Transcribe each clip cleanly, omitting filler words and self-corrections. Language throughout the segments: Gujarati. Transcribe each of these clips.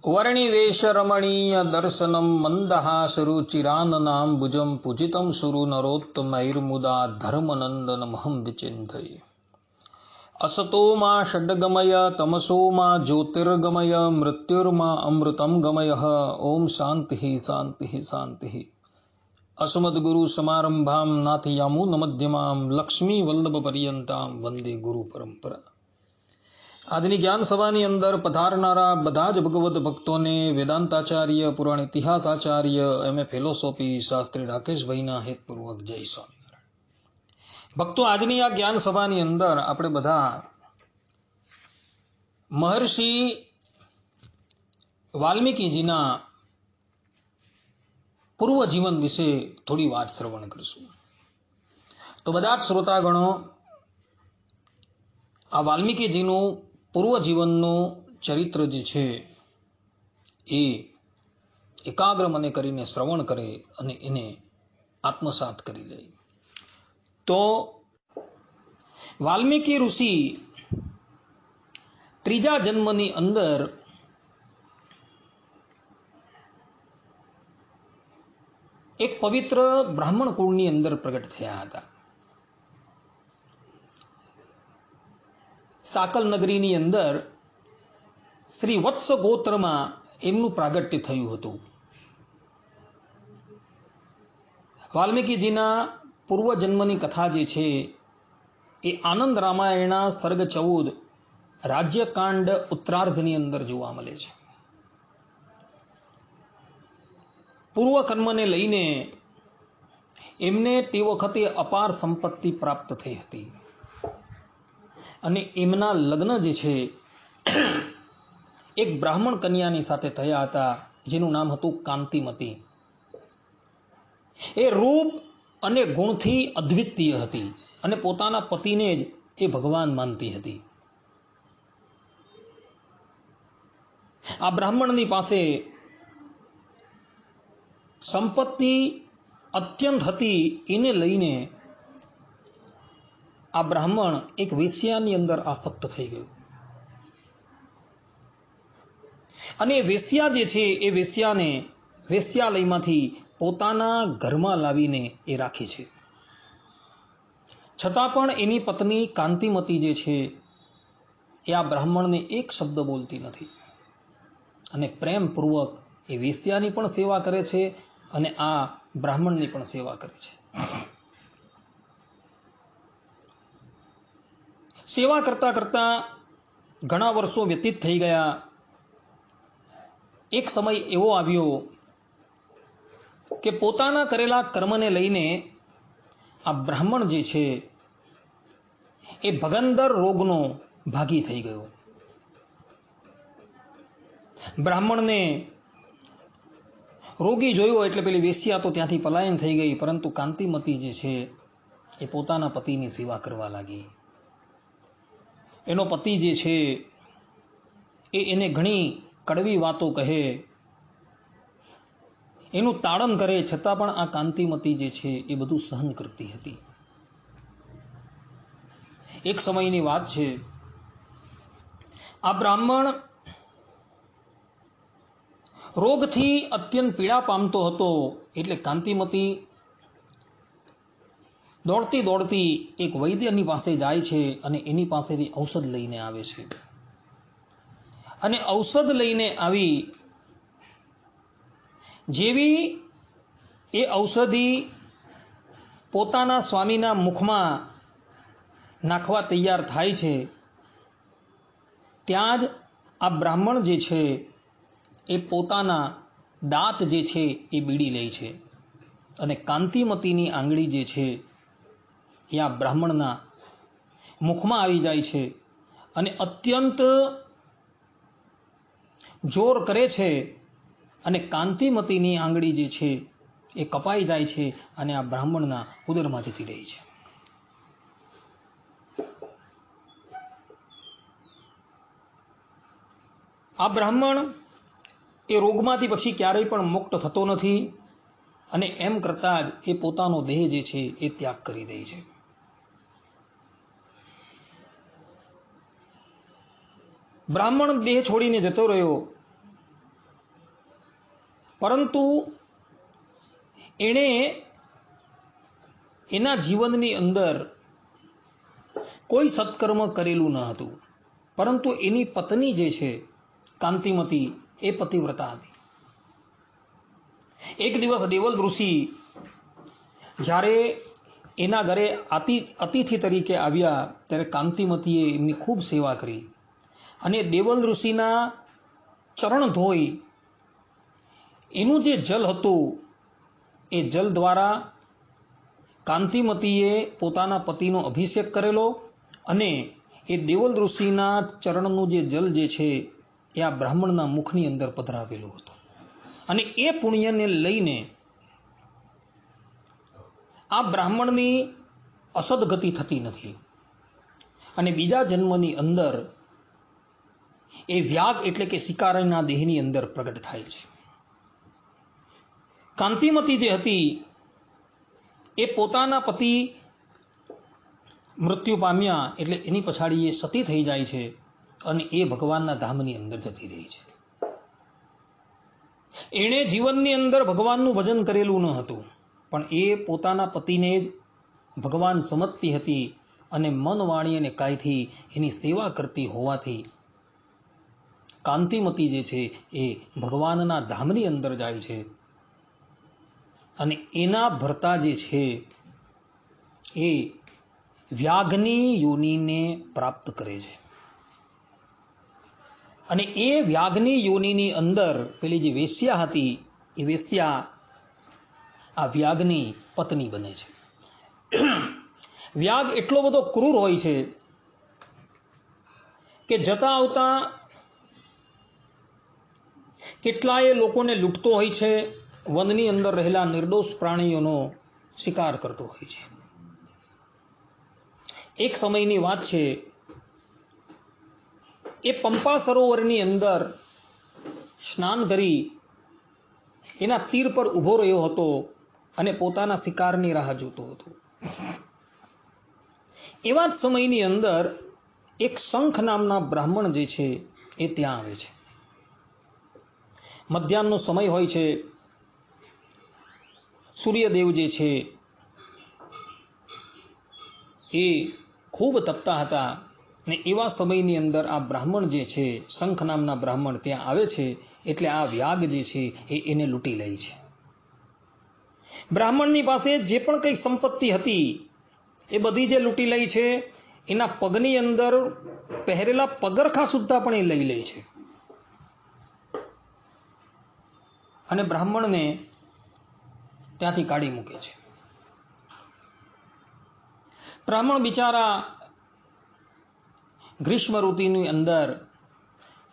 वर्णिवेश रमणीय दर्शनम मंदहासरुचिराननां भुजं पूजितं सुरु नरोत्तमैर्मुदा धर्मनंदनमहं विचिन्तये। असतो मा षड्गमय तमसो मा ज्योतिर्गमय मृत्युर्मा अमृतं गमयः। ओम शांति शांति शांति। अस्मद्गुरु समारंभां नाथयामुनमध्यमां लक्ष्मी वल्लभ पर्यंतां वंदे गुरु परंपरा। આજની જ્ઞાન સભાની અંદર પધારનારા બધા જ ભગવત ભક્તોને વેદાંતાચાર્ય પુરાણ ઇતિહાસ આચાર્ય એમએ ફિલોસોફી શાસ્ત્રી રાકેશભાઈના હેતપૂર્વક જય સ્વામિનારાયણ। ભક્તો, આજની આ જ્ઞાન સભાની અંદર આપણે બધા મહર્ષિ વાલ્મીકીજીના પૂર્વ જીવન વિશે થોડી વાત શ્રવણ કરીશું। તો બધા જ શ્રોતાગણો આ વાલ્મીકીજીનું પૂર્વ જીવનનું ચરિત્ર જે છે એ એકાગ્ર મને કરીને શ્રવણ કરે અને એને આત્મસાત કરી લે। તો વાલ્મીકી ઋષિ ત્રીજા જન્મની અંદર એક પવિત્ર બ્રાહ્મણ કુળની અંદર પ્રગટ થયા હતા। સાકલ નગરીની અંદર શ્રી વત્સ ગોત્રમાં એમનું પ્રાગટ્ય થયું હતું। વાલ્મીકીજીના પૂર્વ જન્મની કથા જે છે એ આનંદ રામાયણના સર્ગ 14 રાજ્યકાંડ ઉત્તરાર્ધની અંદર જોવા મળે છે। પૂર્વ કર્મને લઈને એમને તે વખતે અપાર સંપત્તિ પ્રાપ્ત થઈ હતી અને એમના લગ્ન જે છે એક બ્રાહ્મણ કન્યાની સાથે થયા હતા જેનું નામ હતું કાંતિમતી। એ રૂપ અને ગુણથી અદ્વિતીય હતી અને પોતાના પતિને જ એ ભગવાન માનતી હતી। આ બ્રાહ્મણની પાસે સંપત્તિ અત્યંત હતી, એને લઈને આ બ્રાહ્મણ એક વેશ્યાની અંદર આસક્ત થઈ ગયો અને વેશ્યા જે છે એ વેશ્યાને વેશ્યાલયમાંથી પોતાના ઘરમાં લાવીને એ રાખે છે। છતાં પણ એની પત્ની કાંતિમતી જે છે એ આ બ્રાહ્મણને એક શબ્દ બોલતી નથી અને પ્રેમપૂર્વક એ વેશ્યાની પણ સેવા કરે છે અને આ બ્રાહ્મણની પણ સેવા કરે છે। સેવા કરતા કરતા ઘણા વર્ષો વ્યતીત થઈ ગયા। એક સમય એવો આવ્યો કે પોતાના કરેલા કર્મને લઈને આ બ્રાહ્મણ જે છે એ ભગંદર રોગનો ભાગી થઈ ગયો। બ્રાહ્મણને રોગી જોયો એટલે પેલી વેશ્યા તો ત્યાંથી પલાયન થઈ ગઈ, પરંતુ કાંતિમતી જે છે એ પોતાના પતિની સેવા કરવા લાગી। એનો પતિ જે છે એ એને ઘણી કડવી વાતો કહે, એનું તાડન કરે, છતાં પણ આ કાંતિમતી જે છે એ બધું સહન કરતી હતી। એક સમયની વાત છે, આ બ્રાહ્મણ રોગથી અત્યંત પીડા પામતો હતો એટલે કાંતિમતી દોડતી દોડતી એક વૈદ્યની પાસે જાય છે અને એની પાસેથી ઔષધ લઈને આવે છે અને ઔષધ લઈને આવી જેવી એ ઔષધિ પોતાના સ્વામીના મુખમાં નાખવા તૈયાર થાય છે ત્યાં જ આ બ્રાહ્મણ જે છે એ પોતાના દાંત જે છે એ બીડી લે છે અને કાંતિમતીની આંગળી જે છે એ આ બ્રાહ્મણના મુખમાં આવી જાય છે અને અત્યંત જોર કરે છે અને કાંતિમતીની આંગળી જે છે એ કપાઈ જાય છે અને આ બ્રાહ્મણના ઉદરમાં જતી રહી છે। આ બ્રાહ્મણ એ રોગમાંથી પછી ક્યારેય પણ મુક્ત થતો નથી અને એમ કરતા જ એ પોતાનો દેહ જે છે એ ત્યાગ કરી દે છે। બ્રાહ્મણ દેહ છોડીને જતો રહ્યો પરંતુ એણે એના જીવનની અંદર કોઈ સત્કર્મ કરેલું ન હતું, પરંતુ એની પત્ની જે છે કાંતિમતી એ પતિવ્રતા હતી. એક દિવસ દેવલ ઋષિ જ્યારે એના ઘરે અતિથિ તરીકે આવ્યા ત્યારે કાંતિમતીએ એમની ખૂબ સેવા કરી અને દેવલ ઋષિના ચરણ ધોઈ એનું જે જલ હતું એ જલ દ્વારા કાંતિમતીએ પોતાના પતિનો અભિષેક કરેલો અને એ દેવલ ઋષિના ચરણનું જે જલ જે છે એ આ બ્રાહ્મણના મુખની અંદર પધરાવેલું હતું. અને એ પુણ્યને લઈને આ બ્રાહ્મણની અસદગતિ થતી નથી અને બીજા જન્મની અંદર એ વ્યાગ એટલે કે શિકારીના દેહની અંદર પ્રગટ થાય છે. કાંતિમતી જે હતી એ પોતાના પતિ મૃત્યુ પામ્યા એટલે એની પછાડી એ સતી થઈ જાય છે અને એ ભગવાનના ધામની અંદર જતી રહી છે. એણે જીવનની અંદર ભગવાનનું ભજન કરેલું ન હતું, પણ એ પોતાના પતિને જ ભગવાન સમજતી હતી અને મન, વાણી અને કાયથી એની સેવા કરતી હોવાથી કાંતિમતી જે છે એ ભગવાનના ધામની અંદર જાય છે અને એના ભરતા જે છે એ વ્યાઘની યોનિને પ્રાપ્ત કરે છે. અને એ વ્યાઘની યોનિની અંદર પેલી જે વેશ્યા હતી એ વેશ્યા આ વ્યાઘની પત્ની બને છે. વ્યાઘ એટલો બધો ક્રૂર હોય છે કે જતા આવતા કેટલાય લોકોને લૂંટતો હોય છે, વનની અંદર રહેલા નિર્દોષ પ્રાણીઓનો શિકાર કરતો હોય છે. એક સમયની વાત છે, એ પંપા સરોવરની અંદર સ્નાન કરી એના તીર પર ઊભો રહ્યો હતો અને પોતાના શિકારની રાહ જોતો હતો. એવા જ સમયની અંદર એક શંખ નામના બ્રાહ્મણ જે છે એ ત્યાં આવે છે. મધ્યાહનનો સમય હોય છે, સૂર્યદેવ જે છે એ ખૂબ તપતા હતા ને એવા સમયની અંદર આ બ્રાહ્મણ જે છે, શંખ નામના બ્રાહ્મણ ત્યાં આવે છે એટલે આ વ્યાગ જે છે એ એને લૂંટી લે છે. બ્રાહ્મણની પાસે જે પણ કંઈ સંપત્તિ હતી એ બધી જે લૂંટી લે છે, એના પગની અંદર પહેરેલા પગરખા સુદ્ધા પણ એ લઈ લે છે અને બ્રાહ્મણને ત્યાંથી કાઢી મૂકે છે. બ્રાહ્મણ બિચારા ગ્રીષ્મ ઋતુની અંદર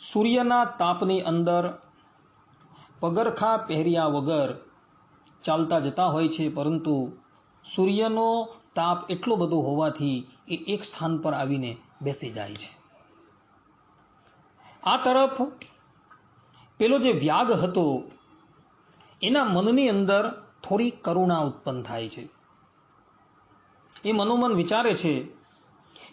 સૂર્યના તાપની અંદર પગરખા પહેર્યા વગર ચાલતા જતા હોય છે, પરંતુ સૂર્યનો તાપ એટલો બધો હોવાથી એ એક સ્થાન પર આવીને બેસી જાય છે. આ તરફ પેલો જે વ્યાગ હતો એના મનની અંદર થોડી કરુણા ઉત્પન્ન થાય છે. એ મનોમન વિચારે છે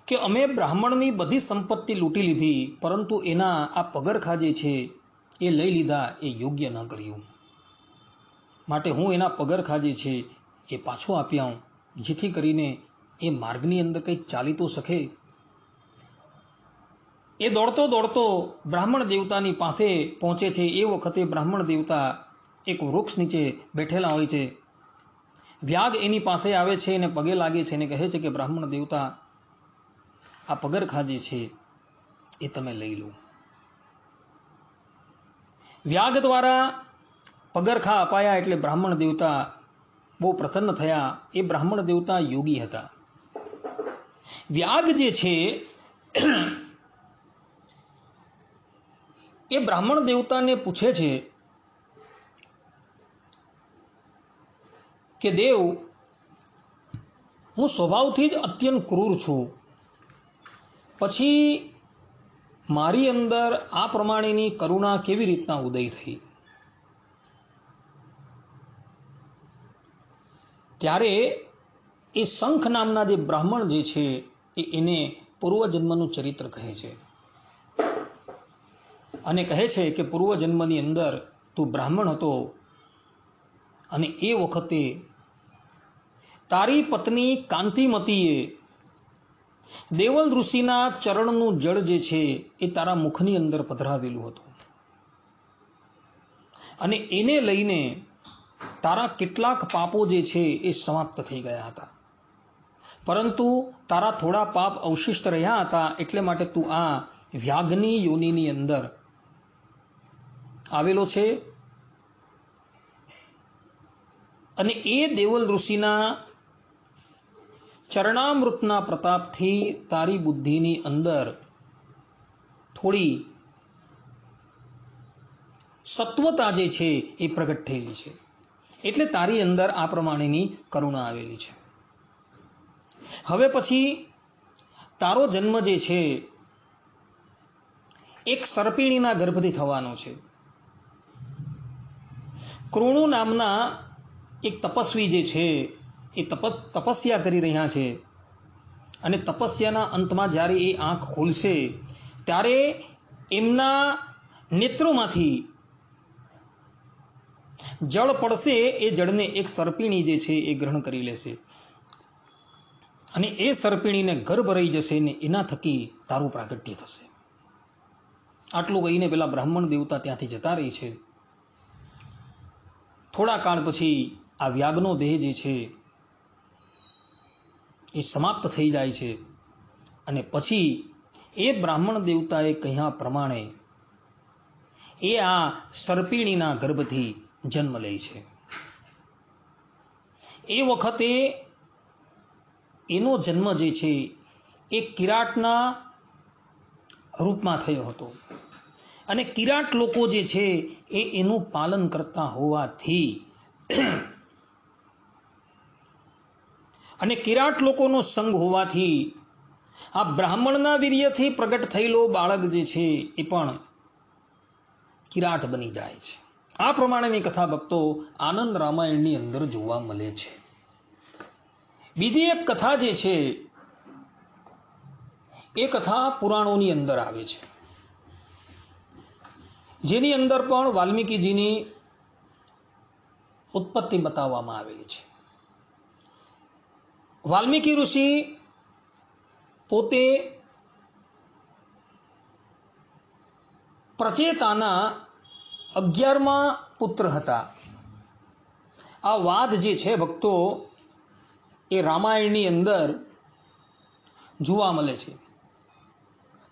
કે અમે બ્રાહ્મણની બધી સંપત્તિ લૂંટી લીધી, પરંતુ એના આ પગરખા જે છે એ લઈ લીધા, એ યોગ્ય ન કર્યું. માટે હું એના પગરખા જે છે એ પાછો આપી આવું, જેથી કરીને એ માર્ગની અંદર કંઈક ચાલી તો શકે. એ દોડતો દોડતો બ્રાહ્મણ દેવતાની પાસે પહોંચે છે. એ વખતે બ્રાહ્મણ દેવતા એક વૃક્ષ નીચે બેઠેલા હોય છે. વ્યાગ એની પાસે આવે છે અને પગે લાગે છે અને કહે છે કે બ્રાહ્મણ દેવતા, આ પગરખા જે છે એ તમે લઈ લો. વ્યાગ દ્વારા પગરખા અપાયા એટલે બ્રાહ્મણ દેવતા બહુ પ્રસન્ન થયા. એ બ્રાહ્મણ દેવતા યોગી હતા. વ્યાગ જે છે એ બ્રાહ્મણ દેવતાને પૂછે છે કે દેવ, હું સ્વભાવથી જ અત્યંત ક્રૂર છું, પછી મારી અંદર આ પ્રમાણેની કરુણા કેવી રીતના ઉદય થઈ? ત્યારે એ શંખ નામના જે બ્રાહ્મણ જે છે એને પૂર્વજન્મનું ચરિત્ર કહે છે અને કહે છે કે પૂર્વજન્મની અંદર તું બ્રાહ્મણ હતો અને એ વખતે તારી પત્ની કાંતિમતીએ દેવલ ઋષિના ચરણનું જળ જે છે એ તારા મુખની અંદર પધરાવેલું હતું અને એને લઈને તારા કેટલાક પાપો જે છે એ સમાપ્ત થઈ ગયા હતા, પરંતુ તારા થોડા પાપ અવશિષ્ટ રહ્યા હતા, એટલે માટે તું આ વ્યાઘની યોનિની અંદર આવેલો છે. અને એ દેવલ ઋષિના ચરણામૃતના પ્રતાપથી તારી બુદ્ધિની અંદર થોડી સત્વતા જે છે એ પ્રગટ થયેલી છે, એટલે તારી અંદર આ પ્રમાણેની કરુણા આવેલી છે. હવે પછી તારો જન્મ જે છે એક સર્પિણીના ગર્ભથી થવાનો છે. કૃણુ નામના એક તપસ્વી જે છે એ તપસ્યા કરી રહ્યા છે, અને તપસ્યાના અંતમાં જ્યારે એ આંખ ખોલશે ત્યારે એમના નેત્રોમાંથી જળ પડશે. એ જળને એક સર્પિણી જે છે એ ગ્રહણ કરી લેશે, અને એ સર્પિણીને ગર્ભ રહી જશે ને એના થકી તારું પ્રાગટ્ય થશે. આટલું કહીને પેલા બ્રાહ્મણ દેવતા ત્યાંથી જતા રહી છે. થોડા કાળ પછી આ વ્યાગનો દેહ જે છે એ સમાપ્ત થઈ જાય છે, અને પછી એ બ્રાહ્મણ દેવતાએ કહ્યા પ્રમાણે એ આ સર્પિણીના ગર્ભથી જન્મ લે છે. એ વખતે એનો જન્મ જે છે એ કિરાટના રૂપમાં થયો હતો, અને કિરાટ લોકો જે છે એ એનું પાલન કરતા હોવાથી અને કિરાટ લોકોનો સંગ હોવાથી આ બ્રાહ્મણના વીર્યથી પ્રગટ થયેલો બાળક જે છે એ પણ કિરાટ બની જાય છે. આ પ્રમાણેની કથા ભક્તો આનંદ રામાયણની અંદર જોવા મળે છે. બીજી એક કથા જે છે એ કથા પુરાણોની અંદર આવે છે, જેની અંદર પણ વાલ્મીકીજીની ઉત્પત્તિ બતાવવામાં આવેલી છે. વાલ્મીકી ઋષિ પોતે પ્રચેતાના 11મા પુત્ર હતા. આ વાત જે છે ભક્તો એ રામાયણની અંદર જોવા મળે છે.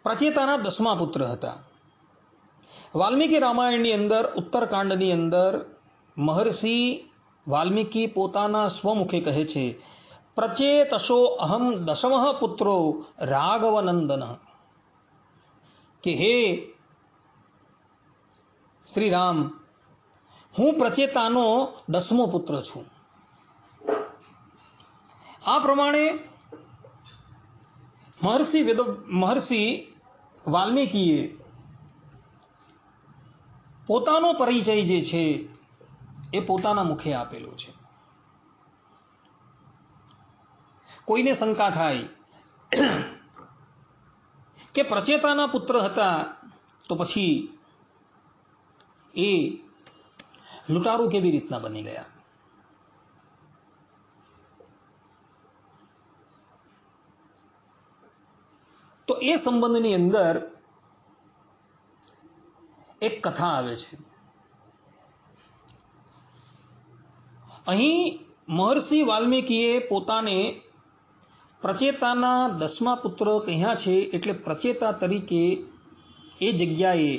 પ્રચેતાના 10મા પુત્ર હતા. વાલ્મીકી રામાયણની અંદર ઉત્તરકાંડની અંદર મહર્ષિ વાલ્મીકી પોતાના સ્વમુખે કહે છે, પ્રચેતશો અહમ 10મઃ પુત્રો રાઘવનંદન, કે હે શ્રી રામ, હું પ્રચેતાનો 10મો પુત્ર છું. આ પ્રમાણે મહર્ષિ વાલ્મીકીએ પોતાનો પરિચય જે છે એ પોતાના મુખે આપેલો છે. કોઈને શંકા થાય કે પ્રચેતાના પુત્ર હતા તો પછી એ લૂંટારૂ કેવી રીતના બની ગયા? તો એ સંબંધની અંદર એક કથા આવે છે. અહીં મહર્ષિ વાલ્મીકીએ પોતાને પ્રચેતાના 10મા પુત્ર કહ્યા છે, એટલે પ્રચેતા તરીકે એ જગ્યાએ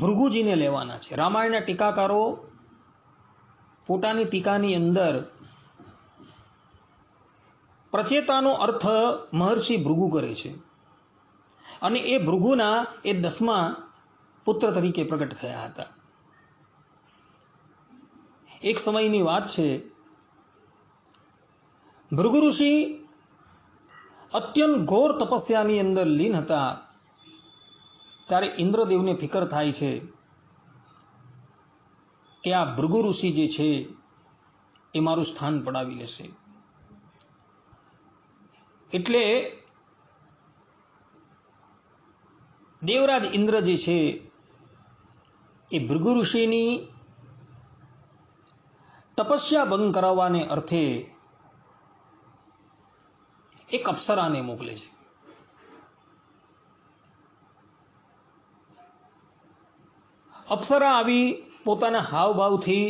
ભૃગુજીને લેવાના છે. રામાયણના ટીકાકારો પોતાની ટીકાની અંદર પ્રચેતાનો અર્થ મહર્ષિ ભૃગુ કરે છે, અને એ ભૃગુના એ 10મા પુત્ર તરીકે પ્રગટ થયા હતા. એક સમયની વાત છે, ભૃગુ ઋષિ અત્યંત ઘોર તપસ્યાની અંદર લીન હતા. ત્યારે ઇન્દ્રદેવને ફિકર થાય છે કે આ ભૃગુ ઋષિ જે છે એ મારું સ્થાન પડાવી લેશે. એટલે દેવરાજ ઇન્દ્ર જે છે એ ભૃગુ ઋષિની તપસ્યા ભંગ કરાવવાને અર્થે એક અપ્સરાને મોકલે છે. અપ્સરા આવી પોતાના હાવભાવથી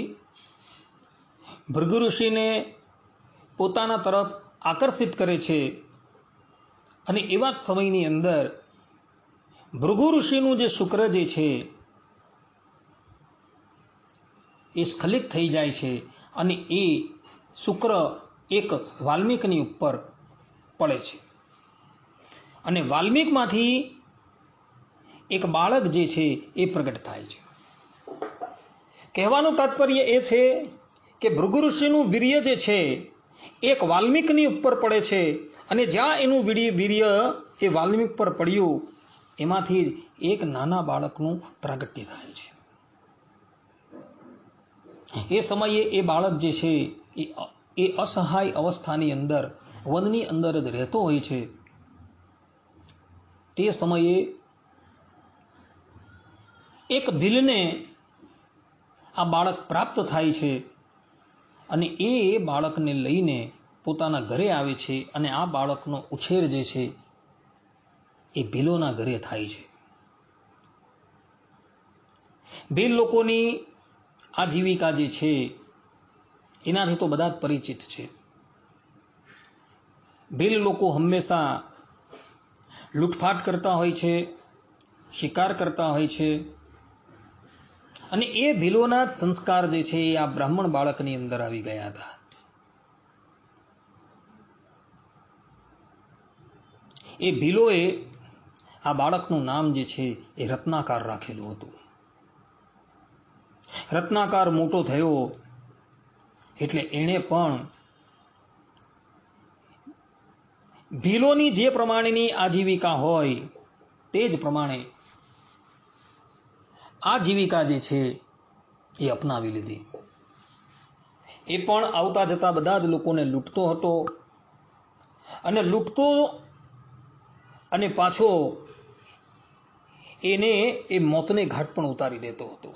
ભૃગુ ઋષિને પોતાના તરફ આકર્ષિત કરે છે અને એવા જ સમયની અંદર ભૃગુ ઋષિનું જે શુક્ર જે છે એ સ્ખલિત થઈ જાય છે અને એ શુક્ર એક વાલ્મીકની ઉપર પડે છે અને વાલ્મીકમાંથી એક બાળક જે છે એ પ્રગટ થાય છે. કહેવાનું તાત્પર્ય એ છે કે ભૃગુ ઋષિનું વીર્ય જે છે એક વાલ્મીકની ઉપર પડે છે અને જ્યાં એનું વીર્ય એ વાલ્મીક પર પડ્યું એમાંથી એક નાના બાળકનું પ્રાગટ્ય થાય છે. એ સમયે એ બાળક જે છે એ અસહાય અવસ્થાની અંદર વનની અંદર જ રહેતો હોય છે. તે સમયે એક ભીલને આ બાળક પ્રાપ્ત થાય છે અને એ બાળકને લઈને પોતાના ઘરે આવે છે અને આ બાળકનો ઉછેર જે છે એ ભીલોના ઘરે થાય છે. ભીલ લોકોની આજીવિકા જે છે એનાથી તો બધા જ પરિચિત છે. ભીલ લોકો હંમેશા લૂંટફાટ કરતા હોય છે, શિકાર કરતા હોય છે અને એ ભીલોના જ સંસ્કાર જે છે એ આ બ્રાહ્મણ બાળકની અંદર આવી ગયા હતા. એ ભીલોએ આ બાળકનું નામ જે છે એ રત્નાકર રાખેલું હતું. રત્નાકર મોટો થયો એટલે એણે પણ ભીલોની જે પ્રમાણેની આજીવિકા હોય તે જ પ્રમાણે આજીવિકા જે છે એ અપનાવી લીધી. એ પણ આવતા જતા બધા જ લોકોને લૂંટતો હતો અને લૂંટતો અને પાછો એને એ મોતને ઘાટ પણ ઉતારી દેતો હતો.